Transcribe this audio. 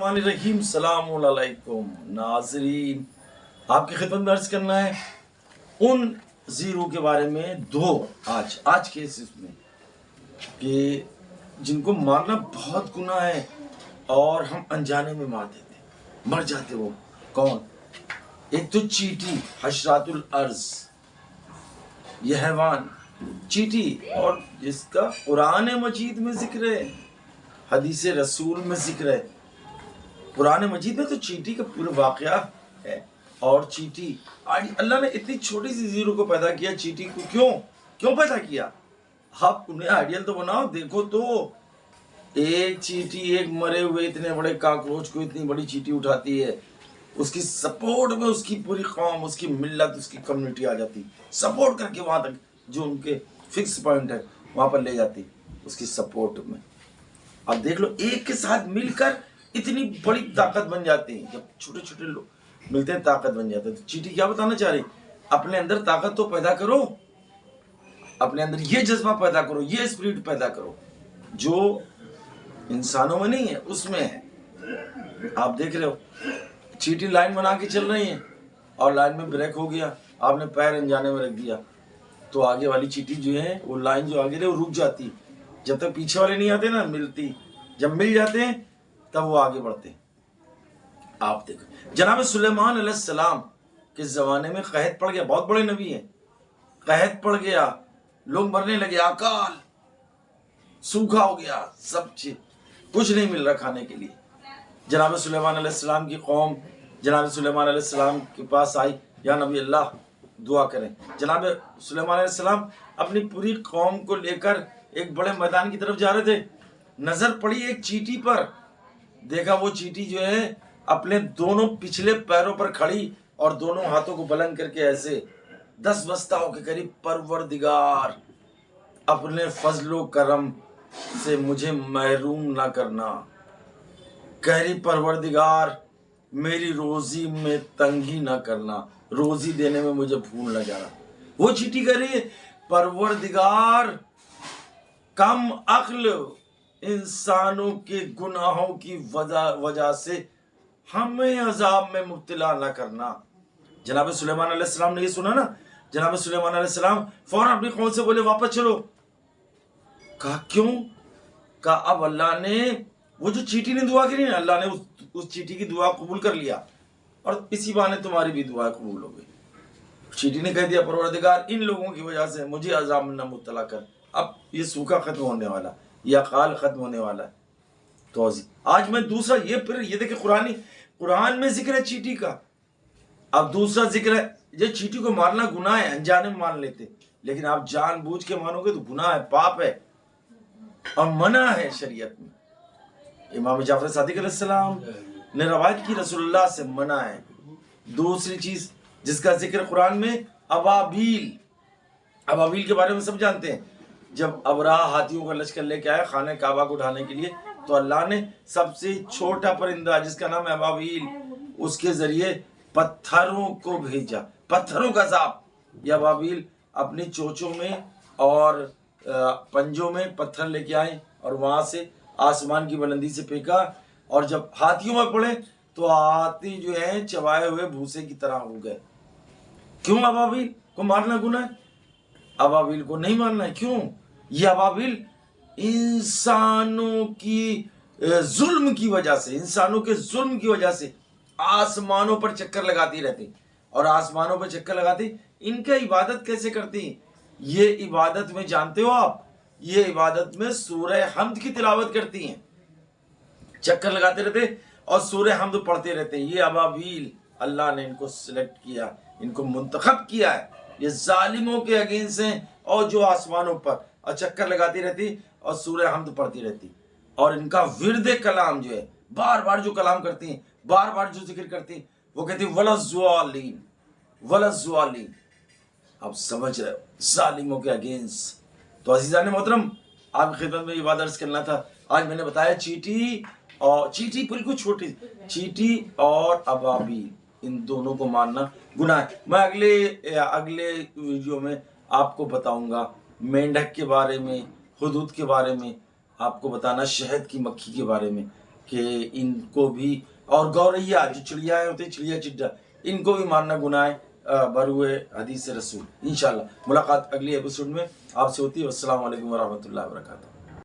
बिस्मिल्लाहिर्रहमानिर्रहीम। सलामुन अलैकुम नाज़रीन, आपकी खिदमत में अर्ज़ करना है उन ज़ीरो के बारे में दो आज के इसमें कि जिनको मारना बहुत गुनाह है और हम अनजाने में मार देते, मर जाते। वो कौन? एक तो चींटी, हशरातुल अर्ज़, ये हैवान चींटी, और जिसका कुरान मजीद में जिक्र है, हदीस रसूल में जिक्र है। कुरान मजीद में तो चींटी का पूरा वाक़या है। और चींटी, अल्लाह ने इतनी छोटी सी जीरो को पैदा किया, चींटी को क्यों पैदा किया? आप उन्हें आइडियल तो बनाओ। देखो तो एक चींटी, एक मरे हुए इतने बड़े काकरोच को इतनी बड़ी चींटी उठाती है, उसकी सपोर्ट में उसकी पूरी कौम, उसकी मिल्लत, उसकी कम्युनिटी आ जाती, सपोर्ट करके वहां तक जो उनके फिक्स पॉइंट है वहां पर ले जाती, उसकी सपोर्ट में। अब देख लो, एक के साथ मिलकर इतनी बड़ी ताकत बन जाती है। जब छोटे छोटे लोग मिलते हैं ताकत बन जाते हैं। तो चींटी क्या बताना चाह रही? अपने अंदर ताकत तो पैदा करो, अपने अंदर ये जज्बा पैदा करो, ये स्पिरिट पैदा करो जो इंसानों में नहीं है, उसमें है। आप देख रहे हो, चींटी लाइन बना के चल रही है और लाइन में ब्रेक हो गया, आपने पैर अनजाने में रख दिया, तो आगे वाली चींटी जो है, वो लाइन जो आगे रहे वो रुक जाती, जब तक पीछे वाले नहीं आते ना मिलती। जब मिल जाते हैं तब वो आगे बढ़ते। आप देखो, जनाब सुलेमान अलैहिस्सलाम के जमाने में कहत पड़ गया, बहुत बड़े नबी हैं, कहत पड़ गया, लोग मरने लगे, अकाल, सूखा हो गया, सब चीज, कुछ नहीं मिल रहा खाने के लिए। जनाब सुलेमान अलैहिस्सलाम की कौम जनाब सुलेमान अलैहिस्सलाम के पास आई, या नबी अल्लाह दुआ करें। जनाब सुलेमान अलैहिस्सलाम अपनी पूरी कौम को लेकर एक बड़े मैदान की तरफ जा रहे थे। नजर पड़ी एक चींटी पर, देखा वो चींटी जो है अपने दोनों पिछले पैरों पर खड़ी और दोनों हाथों को बुलंद करके ऐसे 10 बस्ताओं के करीब, परवरदिगार अपने फजलो करम से मुझे महरूम ना करना, कह रही परवरदिगार मेरी रोजी में तंगी ना करना, रोजी देने में मुझे भूल न जाना। वो चींटी कह रही है, परवरदिगार कम अक्ल इंसानों के गुनाहों की वजह से हमें अजाब में मुब्तला ना करना। जनाब सुलेमान अलैहिस्सलाम ने ये सुना ना, जनाब सुलेमान अलैहिस्सलाम फौरन अपनी कौम से बोले वापस चलो। कहा क्यों? कहा अब अल्लाह ने, वो जो चींटी ने दुआ की ना, अल्लाह ने उस चींटी की दुआ कबूल कर लिया और इसी बहाने तुम्हारी भी दुआ कबूल हो गई। चींटी ने कह दिया परवरदिगार इन लोगों की वजह से मुझे अजाब में न मुब्तला कर, अब ये सूखा खत्म होने वाला, ये अकाल खत्म होने वाला है। तो आज मैं दूसरा ये देखिए, कुरान में जिक्र है चींटी का। अब दूसरा जिक्र है, ये चींटी को मारना गुनाह है, अनजाने में मार लेते, लेकिन आप जानबूझ के मानोगे तो गुनाह है, पाप है और मना है शरीयत में। इमाम जाफर सादिक अलैहिस्सलाम ने रवायत की, रसूलुल्लाह से मना है। दूसरी चीज जिसका जिक्र कुरान में, अबाबील के बारे में सब जानते हैं। जब अबराह हाथियों का लश्कर लेके आया खाने काबा को उठाने के लिए, तो अल्लाह ने सबसे छोटा परिंदा जिसका नाम है अबाबील, उसके जरिए पत्थरों को भेजा, पत्थरों का साफ। यह अबाबील अपनी चोंचों में और पंजों में पत्थर लेके आए और वहां से आसमान की बुलंदी से फेंका, और जब हाथियों में पड़े तो हाथी जो है चबाए हुए भूसे की तरह हो गए। क्यों? अबाबील को मारना गुनाह है, अबाबील को नहीं मारना है। क्यों? ये अबाबील इंसानों की जुल्म की वजह से, इंसानों के जुल्म की वजह से आसमानों पर चक्कर लगाती रहती, और आसमानों पर चक्कर लगाती, इनका इबादत कैसे करती? ये इबादत में जानते हो आप, ये इबादत में सूरह हम्द की तिलावत करती हैं, चक्कर लगाते रहते और सूरह हम्द पढ़ते रहते हैं। ये अबाबील अल्लाह ने इनको सिलेक्ट किया, इनको मुंतखब किया है, ये जालिमों के अगेंस्ट हैं, और जो आसमानों पर और चक्कर लगाती रहती और सूरह हम्द पढ़ती रहती। और इनका विर्द कलाम जो है, बार बार जो कलाम करती हैं, बार बार जो जिक्र करती हैं, वो कहती है वलज़्ज़ालीन वलज़्ज़ालीन। आप समझ रहे हो, जालिमों के अगेंस्ट। तो अज़ीज़ान मोहतरम, आपकी खिदमत में ये बात अर्ज़ करना था। आज मैंने बताया चींटी बिल्कुल छोटी, चींटी और अबाबील, इन दोनों को मारना गुनाह है। मैं अगले वीडियो में आपको बताऊंगा मेंढक के बारे में, हुदूद के बारे में, आपको बताना शहद की मक्खी के बारे में कि इनको भी, और गौरैया जो चिड़ियाएँ होती हैं, चिड़िया चिट्टा, इनको भी मारना गुनाह है बरुए हदीस रसूल। इंशाल्लाह मुलाकात अगली एपिसोड में आपसे होती है। अस्सलाम वालेकुम वरहमतुल्लाहि वबरकातुहू।